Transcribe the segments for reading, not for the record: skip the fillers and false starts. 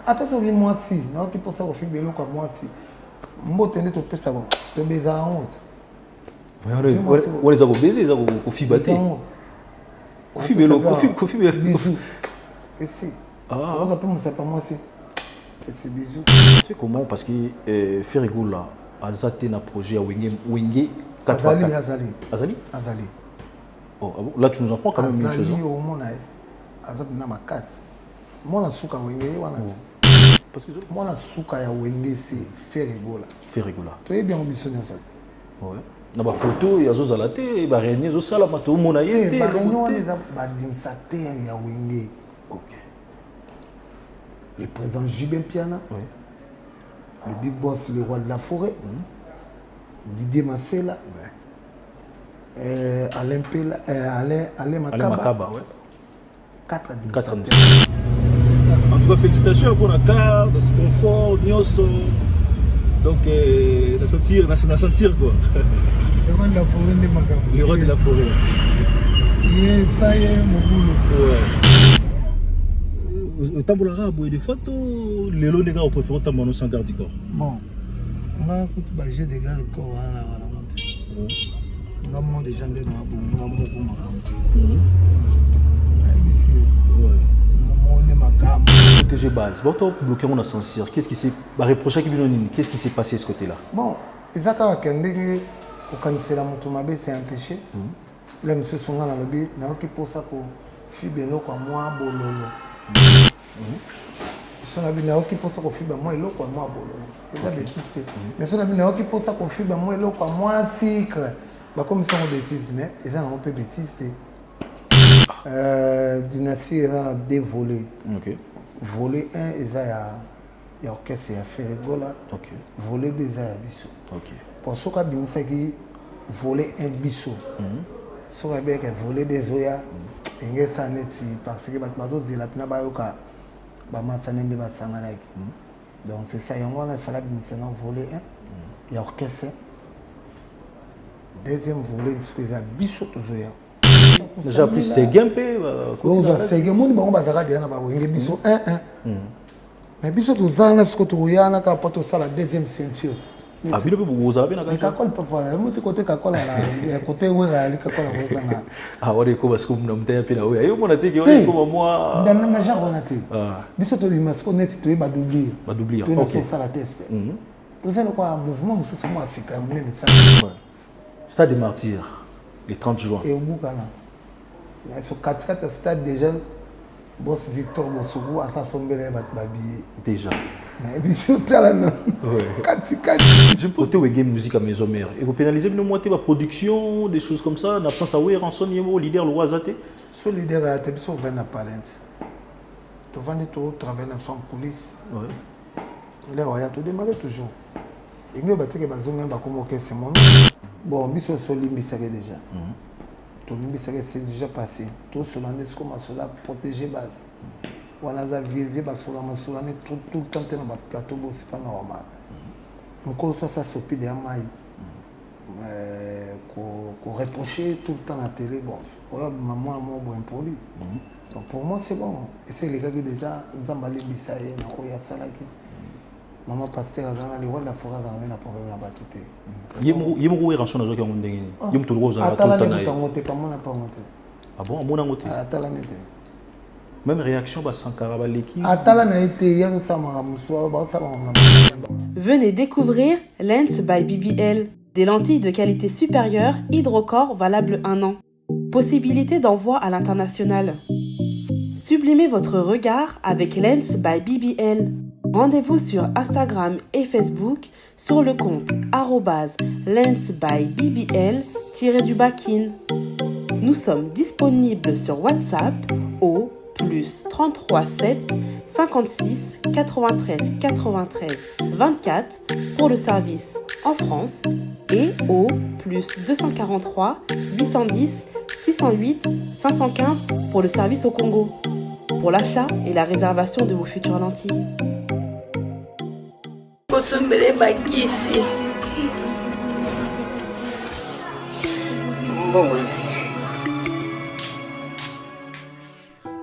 Attention, moi si, non qui pense au film comme moi si. Moi tenez to pesa bon, to baiser en honte. On les a baiser, ils ont Kofi Baté. Kofi Bello, Kofi Bello. Bisous. Et si. On s'appelle mon sapin moi si. Et c'est bisous. Tu sais comment parce que Ferrigo là, Azate na projet à Wenge 4 Azali. Oh, là tu nous en prends quand même une chose. Azali au monde Azali na ma casse. Moi la souka Wenge wanati. Parce que moi la souka ya Wenge c'est Ferrigo là. Tu es bien ambitionné ça. Ouais. Na ba photo ya zo zalate ba réunion zo sala mato mona yete. Ba réunion les ba dimsate ya Wenge. OK. Le président Jibin Piana. Oui. Le big boss le roi de la forêt. Didier Massela. Ouais. Alain Pela, Alain Makaba. Ouais. 4 à 10. C'est ça. En tout cas, félicitations pour la carte, ce confort, Nyoso. Donc, la sentir quoi. Le roi de la forêt de Makaba. Le roi de la forêt. Ça y est, mon boulot. Ouais. Tant pour l'arabe, des photos, les lots des gars, on préfère autant mon sans garde du corps. Bon, on a écouté j'ai des gardes du corps à la montée. On a moins de gens de la on a beaucoup TG Base, bon, bloqué on a censure. Qu'est-ce qui s'est reproché qu'est-ce qui s'est passé de ce côté-là? Bon, ils ont quand au cancer la motomabé c'est un péché. Là monsieur Songa dans le lobby, n'a qui pour ça que fibelo quoi moi bololo. Son abi n'a qui pour ça que fibre moi elo quoi moi bololo. C'est la bêtise. Mais son abi n'a qui pour ça que fibre moi elo quoi moi sucre. Bah comme ça on bêtise mais ils ont un peu bêtise. Dynastie ils ont deux volets. OK. Volet 1 ils ont orchestre et Ferrigo là. OK. Volet 2 ils ont biso. OK. Pour ce qu'a bien c'est qui volet 1 biso. Ce qu'a bien que volet 2 zoya. Inge saneti parce que bazo zela pina bayoka ba masanende ba sanganaki. Donc c'est ça yango il fallait bien c'est un volet 1 et orchestre. Deuxième volet ce que ça biso tozoya. Déjà pris c'est gampé c'est gampé mon bazaka dia na ba wenge biso 1 mais biso tozana ce que toya na ka poto sala deuxième ceinture. Ah bilo pe boza pe na ka kakol pa fa mo te côté kakol la côté wera ali kakol ko sanga. Ah wale ko parce que mna mtaya pe na oya yo mona te ki wale ko moi dans na genre on a te biso to bimas ko net to ba doubler OK ça la test to ça quoi mouvement mususu mo asika munene ça Stade des Martyrs le 30 juin et au Bukala il faut 4 stade déjà boss Victor Bosougou à sa sombele babi déjà mais biso talana kati je peux te game musique à maison mère et vous pénaliser nous monter la production des choses comme ça en absence à ouais rançon yemo leader le Wazate ce leader a été biso vend na palette to vendre to travailler dans son coulisses ouais là ouais to démarrer toujours et nous battre bazonga ba comme OK c'est mon bon biso solimbi ça déjà tout le monde c'est déjà passé tout cela n'est comme cela protéger base voilà ça vivre parce que la tout le temps dans le plateau c'est pas normal donc ça s'opère de amai qu'on reprocher tout le temps à la télé bon maman bon impoli donc pour moi c'est bon et c'est les gars qui déjà nous avons allé bisaïe na koya salaki maman pasteur azana les rois de la forêt azana na problème na batute yemo ko rançon na zo ka ndenge ni yemo to roza tout le temps na ah bon mon ngote atala nete même réaction ba Sankara ba leki atala na été ya samara muswa ba samara. Venez découvrir Lens by BBL, des lentilles de qualité supérieure hydrocore valables 1 an. Possibilité d'envoi à l'international. Sublimez votre regard avec Lens by BBL. Rendez-vous sur Instagram et Facebook sur le compte @lensbybbl_kin. Nous sommes disponibles sur WhatsApp au +33 7 56 93 93 24 pour le service en France et au +243 810 608 515 pour le service au Congo. Pour l'achat et la réservation de vos futures lentilles.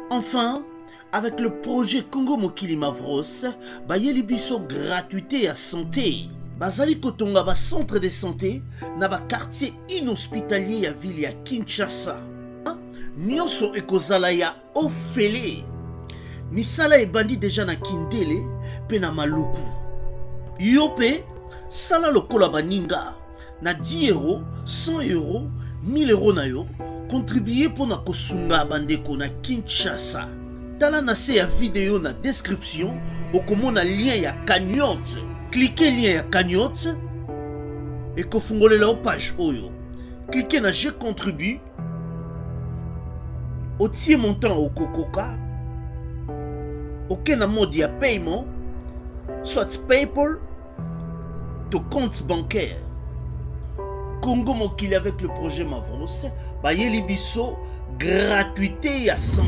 Enfin, avec le projet Congo Mokili Mavros, bayeli biso gratuité à santé. Bazali kotonga ba centre de santé na ba quartier inhospitalier ya ville ya Kinshasa. Nyonso ekozala ya ofele. Misala ebandi déjà na Kindele pe na Maluku. Yope sala lokola baninga na 10 euros, 100 euros, 1000 euros na yo contribuer pour na kosunga bandeko na Kinshasa. Tala na se ya vidéo na description okomona lien ya cagnotte. Cliquez lien ya cagnotte et kofungolela o page oyo. Cliquez na je contribue. Otie montant au Kokoka. Aucun mode de paiement, soit PayPal, ton compte bancaire. Congo Mokili avec le projet Mavros, bayeli biso gratuité à 100.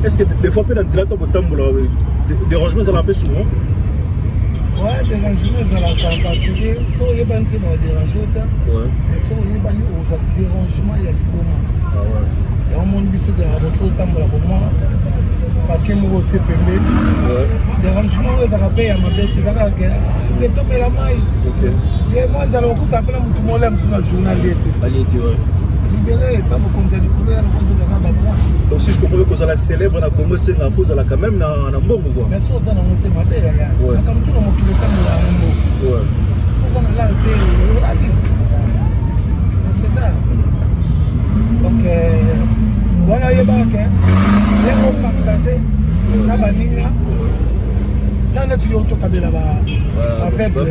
Est-ce que des fois, dans le dérangement, ça l'appelle souvent? Ouais, dérangement, ça l'appelle parce que si on y a un dérangement, mais si on y a un dérangement, il y a du moment. Ah ouais. Il y a un monde qui se dérange pour moi. Parce que moi, je suis payé. Dérangement, ça rappelle à ma bête. Ça rappelle à ma bête. La maille. Ok. Moi, je vais appeler tout le monde sur la journaliste. Libéré, pas beaucoup de couleurs, donc si je comprends que ça célèbre la Congo, c'est la fausse, elle a quand même un bon quoi. Mais ça, ça n'a monté ma belle. Comme tout le monde qui le temps, ouais. Ça n'a pas été. C'est ça. Donc, voilà, il y a pas les mots partagés, la banine, dans le tuyau, tu as là-bas. Avec là.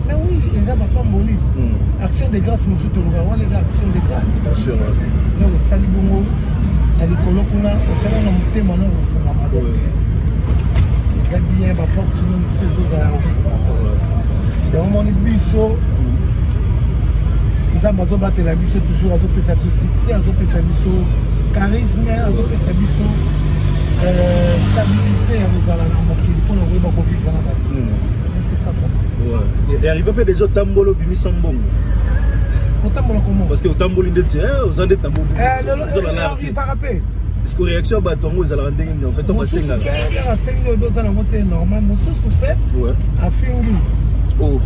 Mais oui, les hommes pas molli. Action de grâce, monsieur Toulouga, on les actions de grâce. Bien sûr. Là, au Salibongo, à l'école, au salon, on monte mon nom au fond. Les habillés, ma porte, nous faisons à la fond. Et on m'a dit, bisso. Nous avons battu la bisso toujours, à zopé sa société, à zopé sa bisso, charisme, à zopé sa bisso, stabilité, à nous allons en moquer, pour nous voir qu'on vit dans la bataille. C'est ça pour moi. Et arrive à faire des autres tambolo, bimi sambong. Au tambolo comment? Parce que au tambolo, il dit, aux années tambolo. Il va rappeler. Est-ce que réaction à bâton, vous allez rendre en fait, on va s'engager. Il y a 5 2 ans, on est normal, mais sous-soupé, à Fingi. Oh.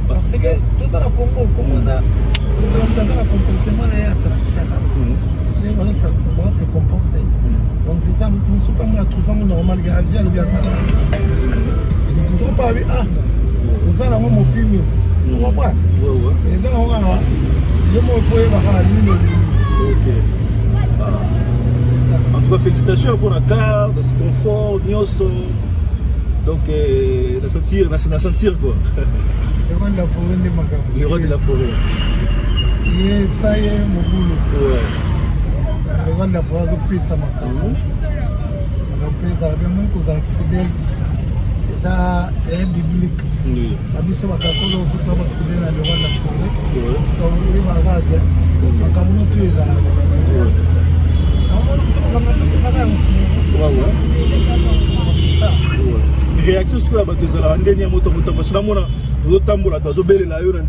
Parce que tout ça, le Congo, comment ça? Nous avons besoin de comportement à s'afficher. On se comporter. Donc c'est ça, nous ne sommes pas moi trouver normal, il y a vie à l'obligation. Nous ne sommes pas avec nous allons mon film. Tu comprends? Les gens ont un je m'en fous, la ligne. Ok. C'est ça. En tout cas, félicitations pour la carte, ce confort, Nyoso. Donc, la sentir quoi. Le roi de la forêt de Macabre. Le roi de la forêt. Ça y est, mon boulot. Ouais. Le roi de la forêt, je pisse à Macabre. Je pisse à la même cause à fidèle. Et ça est biblique. Oui. La mission Macabre, on se trouve fidèle à le roi de la forêt. Donc, il va avoir bien. Macabre, nous tuer ça. On dit qu'on va marcher pour ça là. Ouais. C'est ça. Réaction sur la bateau, c'est la dernière moto parce que là, moi, nous tambola, nous avons belle la yo là,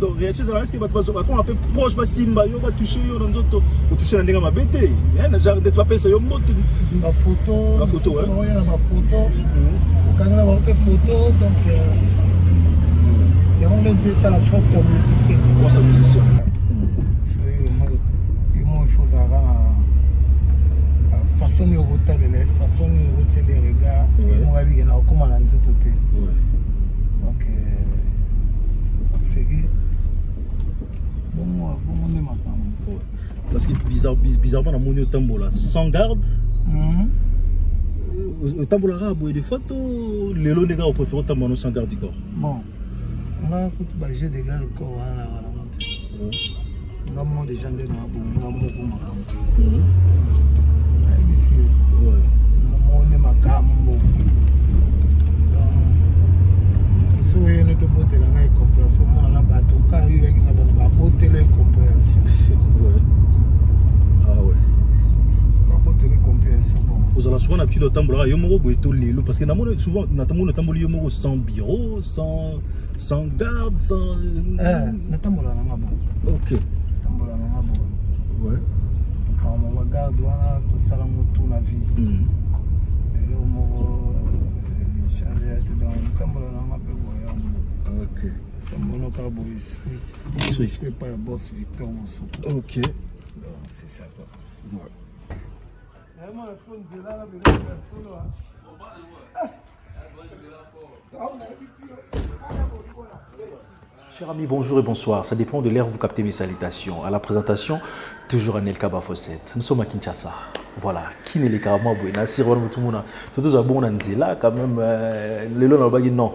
donc réaction c'est la est-ce que on un peu proche, pas simba, yo va toucher yo dans autres, on toucher la ndinga ma bête, hein, genre d'être pas pensé yo moto. C'est ma photo, ma photo, ouais. On regarde ma photo, quand on a fait photo, donc il y a même dit ça la force à musicien. Force à musicien. Il faut ça façon de retirer les façon de retirer les regards et moi avec là comment on a dit tout donc c'est que bon moi on est maintenant parce que bizarrement la monnaie au tambola sans garde au tambola rabo et des photos les lots des gars au préféré tambola sans garde du corps bon on a écouté j'ai des gars du corps voilà on a moins de gens de on a beaucoup macam on est macambo soyez notre beauté la compréhension on a bateau car il y a une beauté la compréhension ah ouais la beauté la compréhension vous allez souvent l'habitude de tambola yomoro boito lelo parce que souvent notamment le tambola yomoro sans bureau sans garde sans le tambola na bon ok tambola na bon ouais bagarde wana tosala motu na vie elo moko changer ate donc ntambola nanga mpe boya tambonoka bo esprit pas ya boss Victor Mosoko. Ok. Donc c'est ça quoi. Ouais. Chers amis, bonjour et bonsoir. Ça dépend de l'ère où vous captez mes salutations. À la présentation, toujours Anelka Bafosset. Nous sommes à Kinshasa. Voilà. Qui n'est les carrément bon? Sirwan tout le monde. Surtout à bon là quand même. Les lots non.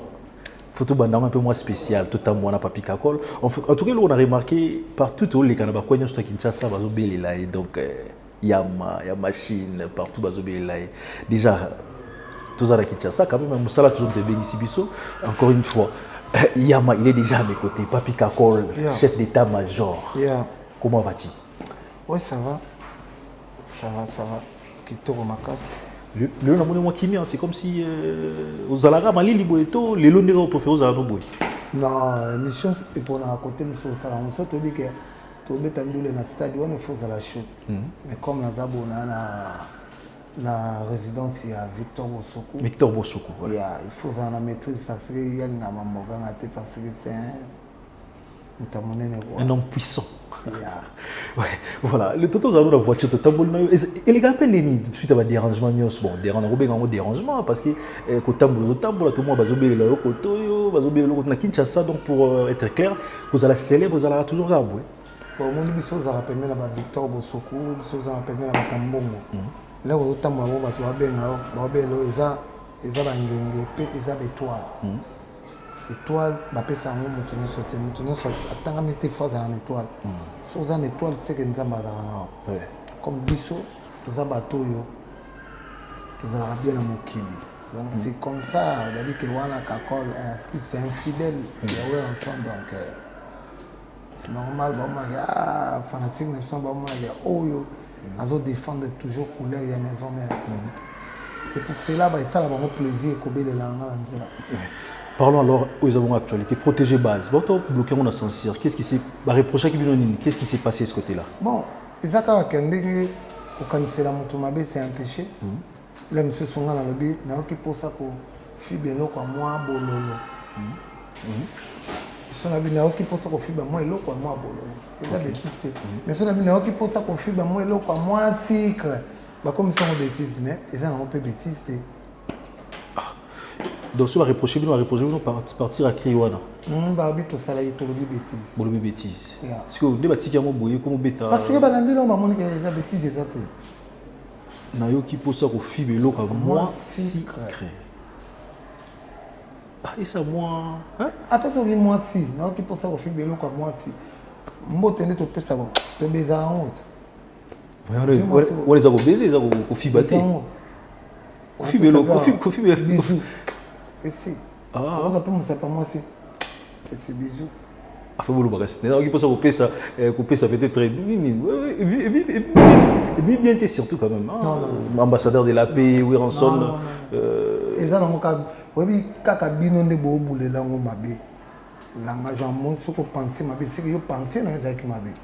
Photo bandang un peu moins spécial. Tout à moi papi kakol. En tout cas, on a remarqué partout où les Canaba Koignos à Kinshasa bazo belé là. Donc Yama, machine partout bazo belé là. Déjà. Tous à Kinshasa, quand même, Moussala toujours de Bénissibiso. Encore une fois, Yama, il est déjà à mes côtés. Papi Kakol, chef d'état-major. Comment vas-tu? Oui, ça va. Ça va. Kitoko Makas. Le c'est comme si aux Alara, Mali, Liboeto, les Londres au professeur aux Alanoboy. Non, mission est pour nous raconter, nous sommes salon. Nous sommes tous les que tout le temps dans le stade, on fait à la chute. Mais comme la Zabo, la résidence à Victor Bosoko. Victor Bosoko, voilà. Yeah, il faut en maîtrise parce qu'il y a un parce que c'est un homme puissant. Yeah. Ouais, voilà. Le toto dans la voiture, et les gars, suite à un dérangement, bon, dérangement parce que quand tout le monde va oublier le koto, va oublier le na Kinshasa. Donc pour être clair, vous allez célébrer, vous allez toujours rabouer. Bon, mon dit ça va permettre à Victor Bosoko, ça va permettre à Tambongo. Là où tu as un peu de temps, ils ont des étoiles, ils sont en mettre phase en étoile. Si vous avez une étoile, c'est que nous avons comme Bissot, nous avons bateau, nous avons bien mon kili. Donc c'est comme ça, on a dit que Wana Kakol c'est infidèle, ensemble. Donc c'est normal, fanatique, ils défendent toujours couleur et maison mère. C'est pour cela que ça a vraiment plaisir que les langues. Parlons alors aux avons actualité. Protéger base. Votre bloqué on a censure. Qu'est-ce qui s'est reproché qu'est-ce qui s'est passé de ce côté-là? Bon, ils ont dit que quand c'est la motomabe c'est un péché. Là monsieur Songa dans le lobby, n'a qui pour ça que fibelo quoi moi bololo. Son abi n'a qui pour ça que fibre moi elo quoi moi bololo. Ils ont bêtise. Mais son abi n'a qui pour ça que fibre moi elo quoi moi sucre. Bah comme ils sont bêtises mais ils ont un peu bêtise. Donc, si on va reprocher, partir à Kriwana. Bah, habite au salaire, tu le bêtise. Bon, le bêtise. Parce que des bâtis qui ont boyé comme bêta. Parce que les gens ont dit que les bêtises exactes. Nayo qui pose ça au fibelo comme moi si crée. Ah, et ça moi. Hein? Attention, moi si. Nayo qui pose ça au fibelo comme moi si. Moi, tu es tout ça, tu es baisé en honte. On les a baisés, ils ont au fibaté. Au fibelo, au fibelo. Et si. On appelle pas moi si. Et c'est bisous. Afin de vous rester. Qui peut couper ça peut-être et bien t'es surtout quand même. Ambassadeur de la paix, Wiranson. Et ça dans cas, oui, kaka bino de bo boule la ngo mabe. Langage en monde ce que penser mabe, c'est que yo penser na ça qui mabe.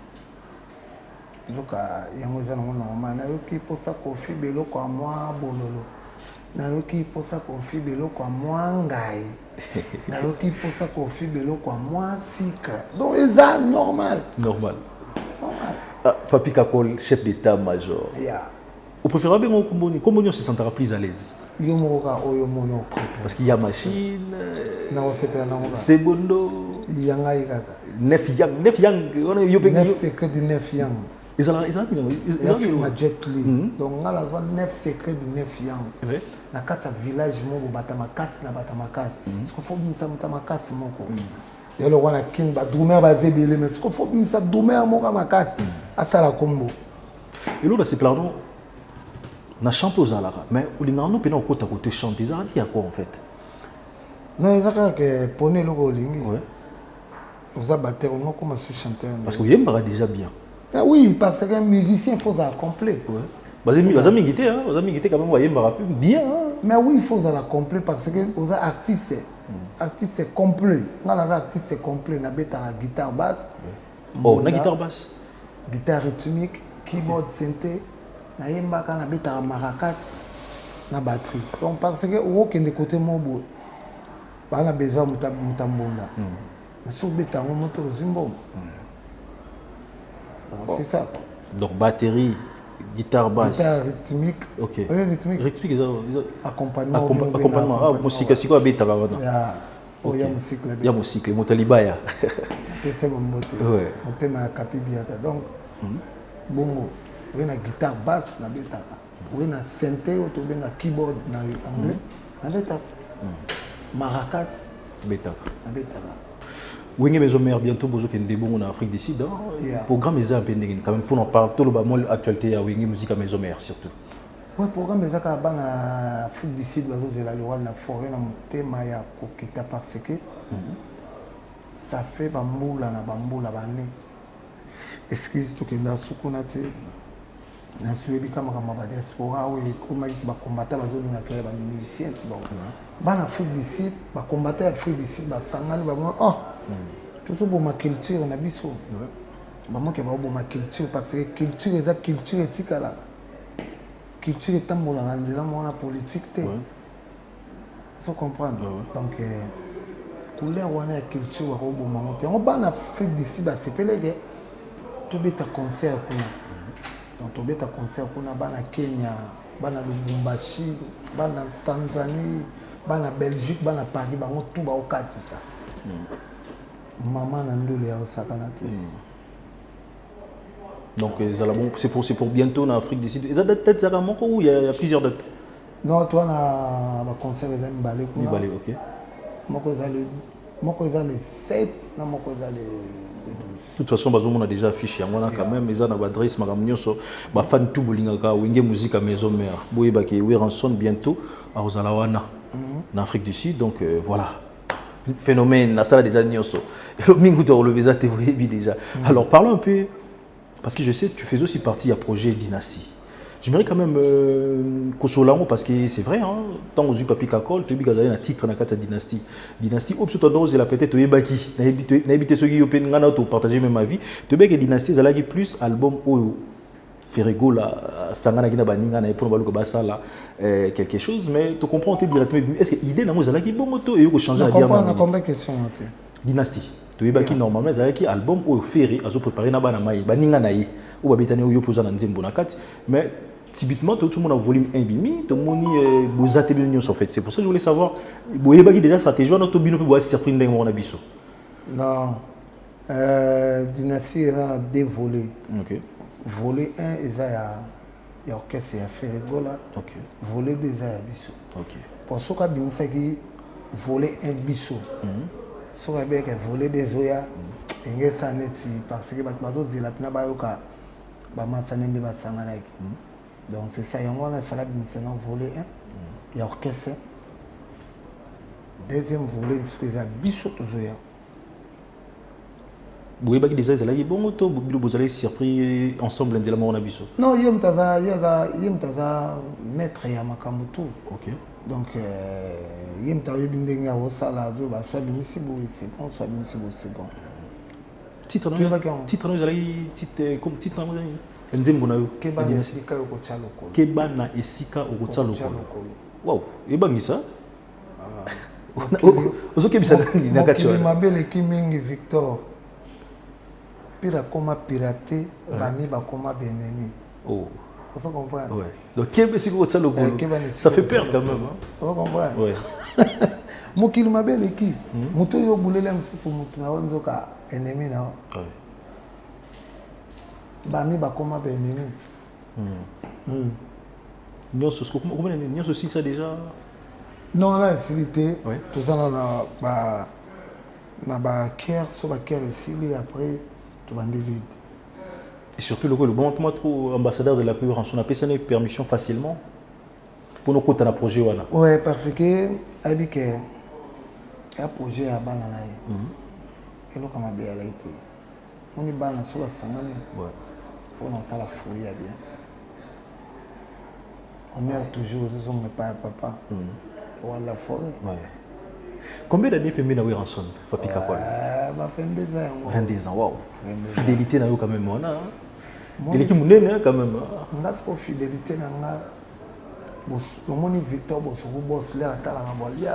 Donc il y a moi ça normal. Na yo qui pour ça kofi belo kwa moi bololo. Na yo qui pour ça kofi belo kwa moi ngai. Na yo qui pour ça kofi belo kwa moi sika. Donc c'est normal. Normal. Papi Kakol, chef d'état-major. Yeah. Vous préférez bien comment on se sentira plus à l'aise? Parce qu'il y a machine. C'est bondo. Neuf secrets du neuf yang. Ils ont jet li. Donc on a 9 secrets du neuf yang. Na kata village mo batamakas na batamakas. Ce qu'il faut bien ça batamakas moko. Et le roi kin ba doumer ba zebele mais ce qu'il faut bien ça doumer moko makas. Asala kombo. Et là c'est pardon. Na chante aux alara mais les gens nous au côté chanter ça dit à quoi en fait? Non ils ont que poney le golingi. Ouais. Vous abattez on commence à chanter. Parce que Yemba déjà bien. Ah oui, parce qu'un musicien faut ça complet. Ouais. Bazami guité hein, bazami guité quand même Yemba bien. Mais oui, il faut ça complet parce que aux artistes c'est complet. Dans les artistes c'est complet, na beta guitare basse. Oh, na guitare basse. Guitare rythmique, keyboard synthé. nayembaka nabetaka maracas na batterie donc parce que okende côté mobo bana besoin mutambonda so beta yango moto ozimbo c'est ça donc batterie guitare basse guitare rythmique ok rythmique accompagnement musika siko abetaka wana ya musique ya musique motalibaya pese bombote motema ya kapi biata donc bongo oui na guitare basse na betaka oui na synthé to benga keyboard na anglais na betaka maracas betaka na betaka Wenge Maison Mère bientôt bozo kende bongo na Afrique du Sud programme les a pending quand même pour en parler tout le bas moi actualité à Wenge musique à Maison Mère surtout ouais programme les a ka bana Afrique du Sud bazo zela le roi na forêt na motema ya kokita parce que ça fait bambula na bambula bane excuse to kenda sukuna te na suebi kama ba diaspora ou comme ba combattant bazo na créer ba musicien bon bana Afrique du Sud ba combattant Afrique du Sud ba sangani ba tout ça pour ma culture na biso ba mo ke ba bo ma culture parce que culture eza culture etikala culture etambola na nzela mona politique te so comprendre donc couleur wana ya culture wa ko bo ma te on bana Afrique du Sud ba sepelege to beta concert kuna donc to beta concert kuna bana Kenya bana Lubumbashi bana Tanzanie bana Belgique bana Paris bango tout ba okatisa maman nandole ya sakanate donc c'est pour bientôt en Afrique du Sud. Et ça date peut-être ça ou il y a plusieurs dates. Non, toi na ba concert les Mbale kuna. Mbale, OK. Moko za le 7 na moko za le 12. De toute façon bazo on a déjà affiché on a quand même ils ont une adresse magam nyonso ba fan tout bolingaka Wenge musique à Maison Mère. Boyeba ke Ranson bientôt à Ozalawana en Afrique du Sud donc voilà. Phénomène na sala déjà nyonso. Et le mingu to relever ça te voyez déjà. Alors parlons un peu parce que je sais que tu fais aussi partie à projet Dynastie. J'aimerais quand même Kosolango parce que c'est vrai hein tant aux papi kakol tu as un titre na kata Dynastie. Dynastie opso to dose la peut-être yebaki na habité ceux qui open ngana to partager même ma vie. Tu que Dynastie ça lagi plus album oyo Ferrego la sangana kina baninga na pour baluko basala quelque chose mais tu comprends directement est-ce que idée na mo zalaki bon moto et yo changer la diamant. Je comprends question Dynastie. Tu es qui normalement c'est album au ferry azo préparer na bana mai baninga na ye ou babetane yo poza na nzembo na kati mais typiquement tout le monde a volume 1 bimi tout le monde bozate bien en fait c'est pour ça que je voulais savoir boyeba qui déjà stratégie on a to bino pe boa surprise ndenge na biso non Dynastie a deux volets. OK. Volet 1 eza ya orchestre ya Ferrego là. OK. Volet 2 eza ya biso. OK. Pour soka bimisa ki volet 1 biso. Soka beka volet 2 zoya enge saneti parce que bazo zela pina bayoka ba masanende basangana ki. Donc c'est ça yango on a fait la bimisa na volet 1 ya orchestre. Deuxième volet c'est ya biso to zoya. Vous avez déjà dit bon to vous allez surpris ensemble ndela mona biso. Non, yom taza maître ya makambutu. OK. Donc yom taza bindinga osala zo ba soit bimisibo c'est bon soit bimisibo c'est bon. Titre nous allez titre comme titre nous nzembo na yo Keba na esika yo kocha lokolo. Keba na esika okocha lokolo. Wow, ebangisa. Ozokebisa na kati wa. Mabele kimingi Victor. Pira koma piraté, bami ba koma benemi. Oh. On se comprend. Ouais. Donc Keba c'est quoi ça le gros? Ça fait peur quand même hein. On comprend. Ouais. Mokili mabele ki. Muto yo bulela msusu mutu na nzoka ennemi na. Ouais. Bami ba koma benemi. Nyonso comment nyonso si ça déjà? Non là facilité. Tout ça na ba care so ba care ici après et surtout le bon moi trop ambassadeur de la paix Ranson a payé permission facilement pour nos côtés à projet voilà. Ouais parce que habike un projet à banana et donc ma bien été on est banana sur la sangane ouais pour dans ça la fouille bien on meurt toujours ils ont pas papa voilà forêt ouais. Combien d'années peut mener Ranson Papi Kakol? 22 ans. 22 ans, waouh. Fidélité na yo quand même on a. Il est qui monnaie quand même. Nga siko fidélité na nga. Omoni Victor Bosoko boss là atala nga bolia.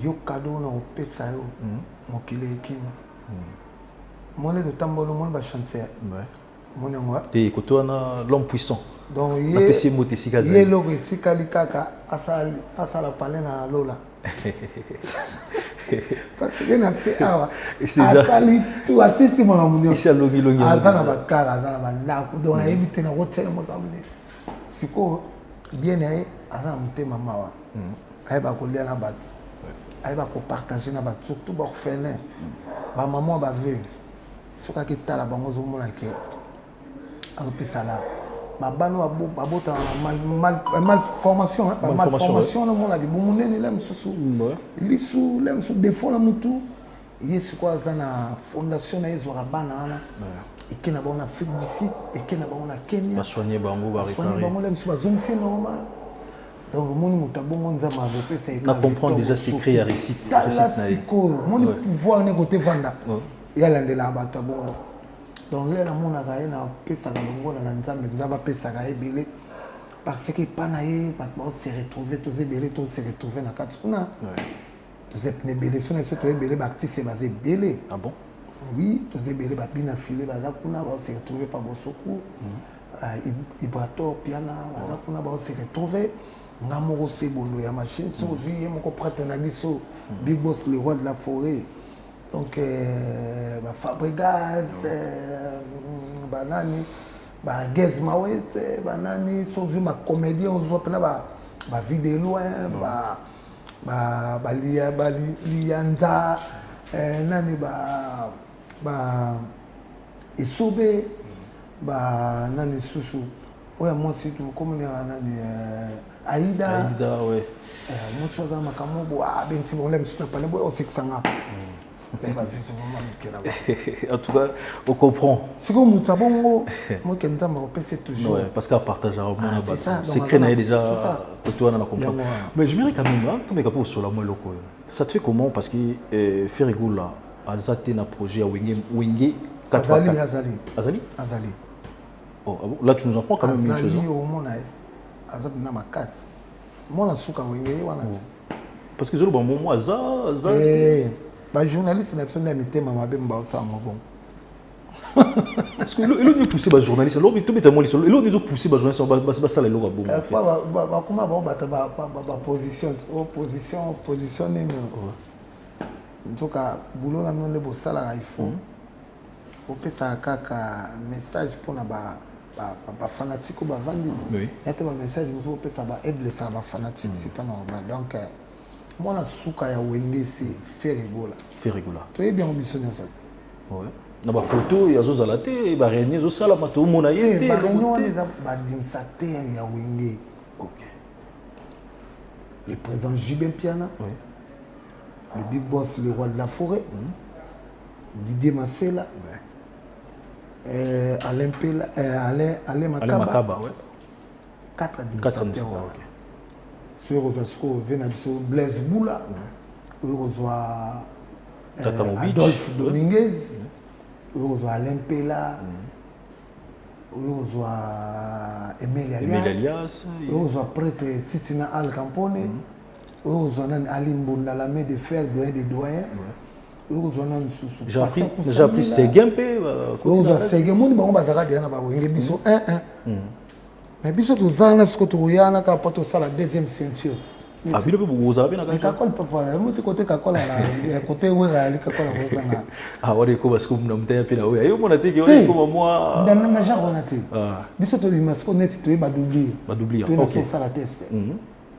Yo cadeau na opesa yo. Mokile ekima. Mone to tambolo mone ba chantier. Ouais. Mone ngwa. Te kotoana l'homme puissant. Donc yé logo etikali kaka asala pale na lola. Parce que na se awa asali tu asisi mwa munyo azana bakara azana banako donc éviter na hotel mo kamne siko bien ay azana mutema mawa ay ba kolia na bato ay ba ko partager na bato surtout ba orphelin ba maman ba veuve soka ki tala bango zo mona ke alopesa la babano abota mal formation mal formation na mona di bumunene la msusu lisu la msu défaut la mutu yesu kwa zana fondation na yezo rabana ana ikena ba on Afrique du Sud ikena ba on Kenya ba soigner bango ba réparer bango la msu ba zone c'est normal donc mon mutabongo nzama avopesa na comprendre déjà secret à récit na mon pouvoir ne côté vanda yala ndela bato bongo. Donc là, mon agaï na pesa na longo na nzambe nzaba pesa gaï belé parce que panaye batmo se retrouver tous belé tous se retrouver na katuna. Tous epne belé sona se to belé bakti se basé belé. Ah bon? Oui, tous belé ba bina filé baza kuna ba se retrouver pa bosoku. Ibrato piana baza kuna ba se retrouver ngamoko se bondo ya machine so juillet moko prêtre na biso Big Boss le roi de la forêt. Donc, Fabregas, banani, Gaz Mawet, banani, souvent ma comédie, on voit plein de vidéos loin, lianza, nani, isobe, nani susu. Ouais, moi c'est tout comme nani, Aïda. Aïda, ouais. Moi je faisais ma camobo, ben si on l'aime, je ne pas le bois, on sait que ça n'a. En tout cas, on comprend. C'est comme Moutabongo, moi qui ai toujours. Ouais, parce qu'à partager un secret n'est déjà toi on a compris. Mais je me dis quand même, tout mes capos sur la moelle loco. Ça te fait comment parce que Ferrigo là, Azate na projet à Wingé 4 Azali. Oh, là tu nous apprends quand même une chose. Azali au monde Azali na ma casse. Moi la souka Wingé wana ti. Parce que je le bon moi Azali. Bah journaliste n'a pas de maman ben ba ça mo bon. Parce que il est poussé ba journaliste, alors tout met moi il est poussé ba journaliste ba ça les logo bon. Ba comment ba position ni en tout cas boulot na non le bo sala il faut. Pour pesa kaka message pour na ba fanatique ba vandi. Oui. Il y a un message nous pour pesa ba aible ça ba fanatique c'est pas normal. Donc moi la souka ya wenge c'est Ferrigo là. Tu es bien ambitionné ça. Ouais. Na ba photo ya zo zalate ba réunion zo sala mato mona yete. Ba réunion les ba dimsate ya wenge. OK. Le président Jibin Piana. Oui. Le Big Boss le roi de la forêt. Didier Massela. Ouais. Alain Pela Alain Makaba. Ouais. 4 dimsate. OK. Sur Rosasco Venabiso Blaise Boula, Adolphe Dominguez, Alain Pela, Emile Alias, prêtre Titina Al Campone, Aline Bunda, la main de fer doyen des doyens. J'ai appris Seguimpe. Seguimpe, on va regarder biso 1-1. Mais biso to zana siko to yana ka poto sala deuxième ceinture. Ah bilo vous avez na ka kol pa fa mo te côté ka kola la côté wera ali ka kola ko zana. Ah wale ko parce que mna mtaya pina oya yo mona te ki wale ko moi dans na ja ona te. Ah biso to limasko net to ba doubler. Ba doubler. OK sala test.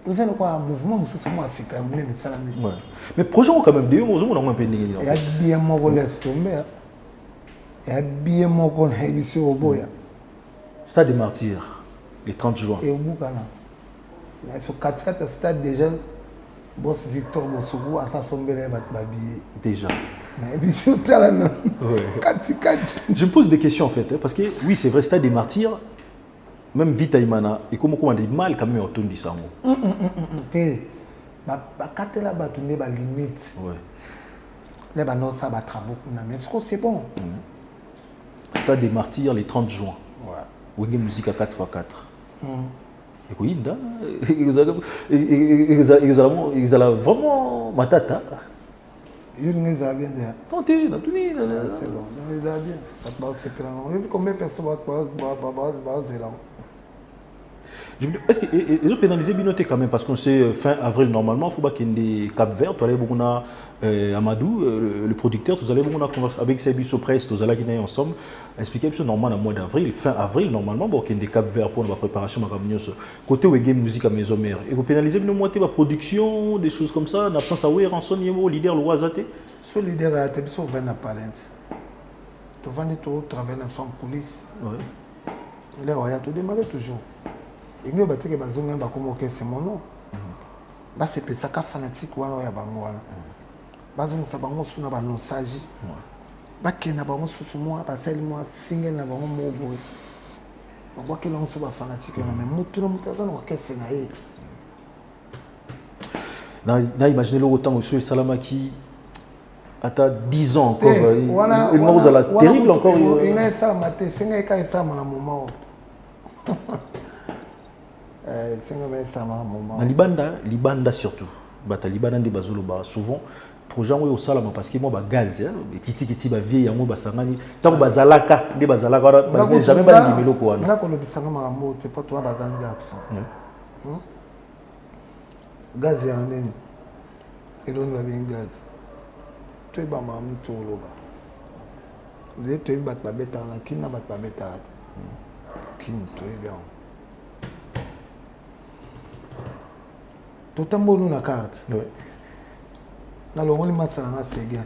To zana quoi mouvement mususu mo asika mnene sala net. Ouais. Mais projet quand même de yo mo na mpe ndingi. Ya bien mo ko laisse tomber. Ya bien mo ko na biso boya. Stade des Martyrs. Le 30 juin. Et au bout, il faut 4 stades déjà. Boss Victor Bosougou, à sa sombre, il va babiller. Déjà. Mais bien sûr, tu as là. Je me pose des questions en fait. Parce que oui, c'est vrai, Stade des Martyrs, même Vita Imana, et comment on a mal quand même autour du sango. Quand tu as la limite, là, non, ça va travailler. Mais est-ce que c'est bon? Stade des Martyrs le 30 juin. Ouais. Wenge musique à 4x4. Et oui, ils allaient vraiment matata. Ils ont bien. Tentez, c'est bon, ils ont bien. Combien de personnes vont est-ce qu'ils ont pénalisé Binoté quand même? Parce qu'on sait fin avril normalement, il faut pas qu'il y ait des Cap Vert. Tu allais beaucoup Amadou, le producteur, tu allais beaucoup avec Sebiso Presse, tu allais qui ensemble. Expliquer que normalement au mois d'avril, fin avril normalement, il y a des Cap Vert pour la préparation de la côté où il y a musique à maison mère. Et vous pénalisez Binoté la production, des choses comme ça, en absence à Oué, Ranson, Yemo, leader, le Ouazate. Ce leader a été sur 20 palette. Tu vends tout travail dans son police. Les royaumes, tu démarres toujours. Et nous, battre que bazonga ba comme ok c'est mon nom. Ba c'est pesaka fanatique wana ya bango wana. Bazonga sa bango suna ba nosaji. Ba kena bango susu moi ba sel moi single na bango mo boy. Ba kwa ke lonso ba fanatique na mais mutu na mutaza na ok c'est na ye. Na imaginer le autant monsieur Salamaki à 10 ans encore il m'a osé la terrible encore il a ça maté c'est nga ka ça na moment. Libanda surtout. Libanda de Bazolo souvent projet au salama parce que moi ba gaz kiti ba vie yango ba sangani tant bazalaka de bazalaka jamais ba limelo ko wana. Na ko lobisanga makambo te pas toi ba ganga action. Gaz ya nini? Eloni ba bien gaz. Tu ba mamu to loba. De tu ba beta na kina ba beta. Kini to bien. Tout le monde a une carte. Oui. Alors, on a un séguin.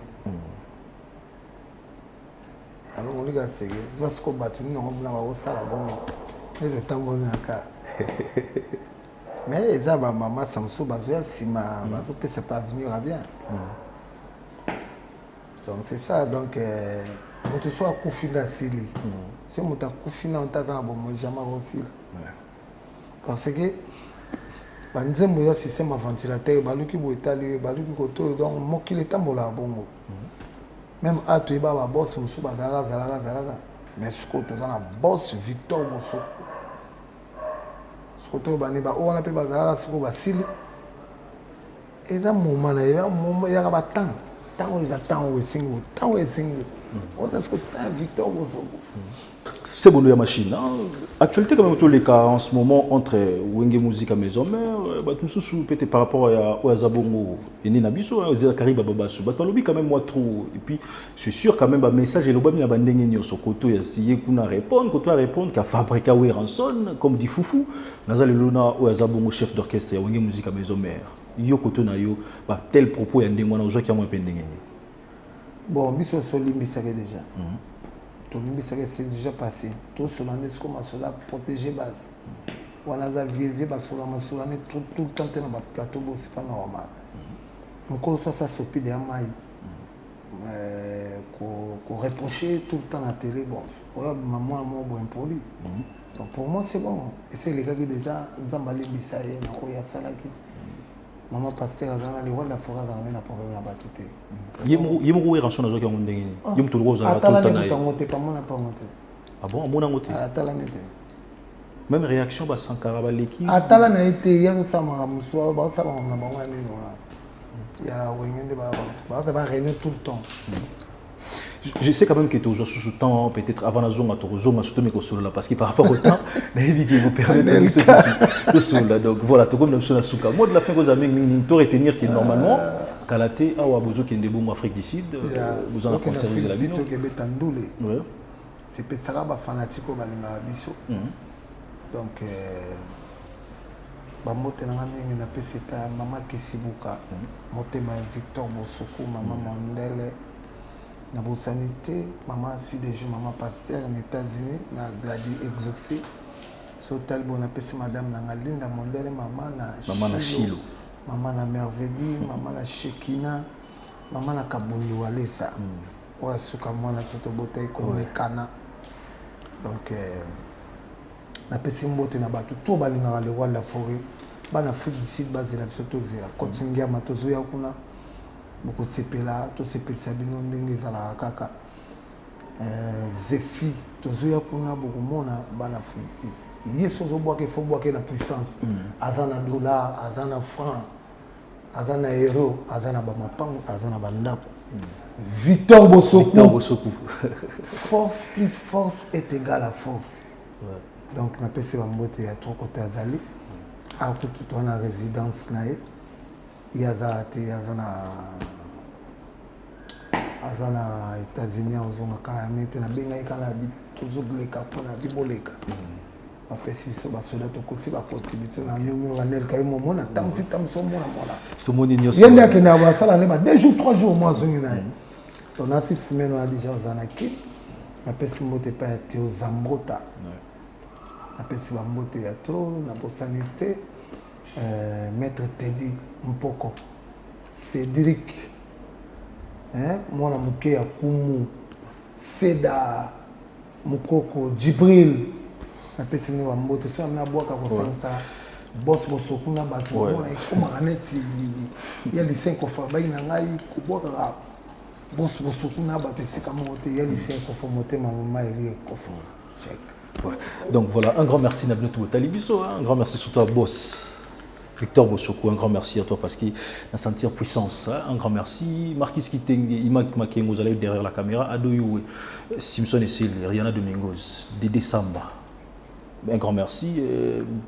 Alors, on a un séguin. Je vais se combattre. Nous avons un salle à bon. Les états ont une carte. Mais les gens, maman, ça me sauve. Si ma c'est pas venir à bien. Donc, c'est ça. Donc, on te soit à Koufina Sili. Si on t'a Koufina, on t'a jamais aussi. Parce que. Banzembo ya système ventilateur baluki boetali baluki koto donc mokile tambola bongo même atu ba boss musu bazala mais siko to na boss Victor Bosso siko to bani ba ona pe bazala siko basili eza moment na ya moment ya ba temps ils attendent au single temps au single on sait ce que Victor Bosso c'est bon la machine. Actualité quand même tous les cas en ce moment entre Wenge musique à maison mère, peut-être par rapport à Azabongo et Nina Bisso, aux Kariba Babasu, Batalobi quand même moi trop. Et puis c'est sûr quand même un message et le bas mi abandonné sur côté essayer qu'on a répondre qu'à fabriquer ou ranson comme dit Foufou. Nazal Luna ou Azabongo chef d'orchestre Wenge musique à maison mère. Yo côté na yo tel propos y a des gens qui ont moins pendengé. Bon, Bisso Solimbi savait déjà. C'est déjà passé. Tout cela n'est comme cela protéger base. On a vu tout le temps dans le plateau, c'est pas normal. On ça s'oppie des mailles. Qu'on reprocher tout le temps à la télé. Bon, maman, moi, impoli. Donc pour moi, c'est bon. Et c'est les gars qui déjà nous ont allé bissailler, nous avons salaki. Maman pasteur azana le roi de la forêt azana na problème là-bas tout est. Yemo rançon nazo ki ngondengini. Yemo to roza tout temps na. Ah bon, amona ngote. Atala nete. Même réaction ba Sankara ba leki. Atala na été ya ça mara muswa ba ça na bango ni no. Ya wengende ba réunir tout le temps. Je sais quand même que tu as sous temps, peut-être avant la zone, tu as surtout mes consoles là, parce que par rapport au temps, il vous permet de se donc voilà, tu as comme sur la souka. Moi, de la fin, vous avez tu retenir que normalement, Kalaté, à Wabozo, qui est des bons Afrique du Sud, vous en avez conservé la vie. C'est que ça va fanatique au Balinga Bisso. Donc, moté na mingi na PCP, maman Kisibuka, moté ma Victor Bossoko, maman Mandele. Na bo sanité, maman si des jours maman pasteur aux États-Unis, na Glady exaucé. So tel bon appelé madame na Linda Mondele, maman na Chilo. Maman na Mervedi, maman na Shekina, maman na Kabundi Walesa. Wa suka mwana photo botay comme les Kana. Donc na pesi mbote na batu to balinga le roi de la forêt. Ba na Afrique du Sud basé la photo zera. Continuer matozo ya kuna. Beaucoup sepela, tout sepel sabino ndenge za la kaka. Zephi tozoya kuna bokomona bana friti yeso zobwaka faut bwaka na puissance azana dollar azana franc azana euro azana bamapango azana bandako Victor Bossokou force plus force est égale à force donc na pese bambote ya trop côté azali akutu to na résidence nae yaza te yazana azana États-Unis ozonga kala mete na benga ikala bi tozoguleka pona biboleka afesi biso basoda tokoti bakoti biso na yomo wanel kayo momona tamsi tamso mona mona somoni nyoso yende akenda basala leba 2 jours 3 jours moi zongi na to na 6 semaines on a déjà zanaki na pesi mbote pa ya Théo Zambota na pesi bambote ya trop na bosanité maître Teddy Mpoko Cédric mwana muke ya kumu Seda Mukoko Djibril apesi mne bambote so amna bwaka kosansa boss Bossokou na bato mona ekoma neti ya li 5 fois bayi na ngai kubwaka boss Bossokou na bato esika mote ya li 5 fois motema mama eli ekofo check. Donc voilà, un grand merci Nabino Talibiso, un grand merci surtout à boss Victor Bossokou, un grand merci à toi parce qu'il a senti en puissance. Un grand merci. Marquis Kitenge, Imak Makengo, vous allez derrière la caméra. Adoyou, Simpson et Sil, Rihanna Domingos, Dédé Samba. Un grand merci.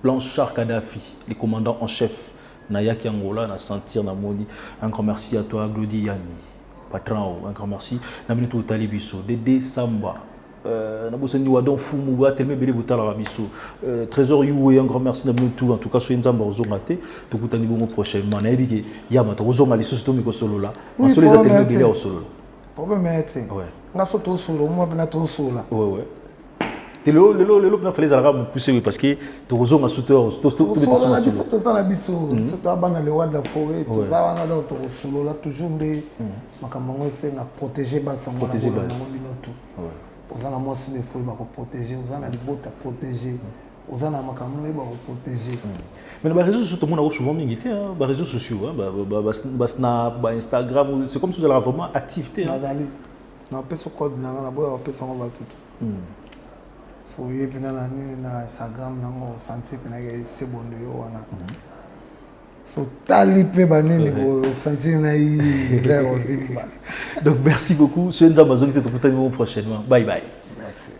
Blanchard Kadhafi, les commandants en chef. Nayaki Angola, na sentir Namoni. Un grand merci à toi, Glody Yani, Patran. Un grand merci. Nabino Talibiso, Dédé Samba. Nabosani Wadon Fumu, Telme Bele Boutala Rabiso, Trésor Youé, un grand merci Naboutou, en tout cas, soyez Nzamba Ozongate, Tokutani Bongo prochainement. Naïbi, Yama, Ozonga, les sociétés Miko Solo là. Oui, sur les Telme Bele au Solo. Problème est, ouais. Nga soto solo, moi ben to solo. Ouais. Le que fallait aller me pousser parce que Ozonga sauteur, tout solo na biso, tout ça na biso, surtout abana le roi de la forêt, tout ça on a dans to solo là toujours des makambo c'est na protéger bas sango na binotu. Aux ana moi sur les fouilles va protéger, aux ana les bottes à protéger, aux ana makamno va protéger. Mais les réseaux sociaux, tout le monde a souvent mingité, les réseaux sociaux, Snap, Instagram, c'est comme si vous avez vraiment activité. Nazali, na peso code na na boya peso on va tout. Faut y venir na Instagram na on sentir que na c'est bon de yo wana. So tali pe banini go sentir na yi vers au vimba. Donc merci beaucoup, c'est une Amazon qui te prochainement. Bye bye. Merci.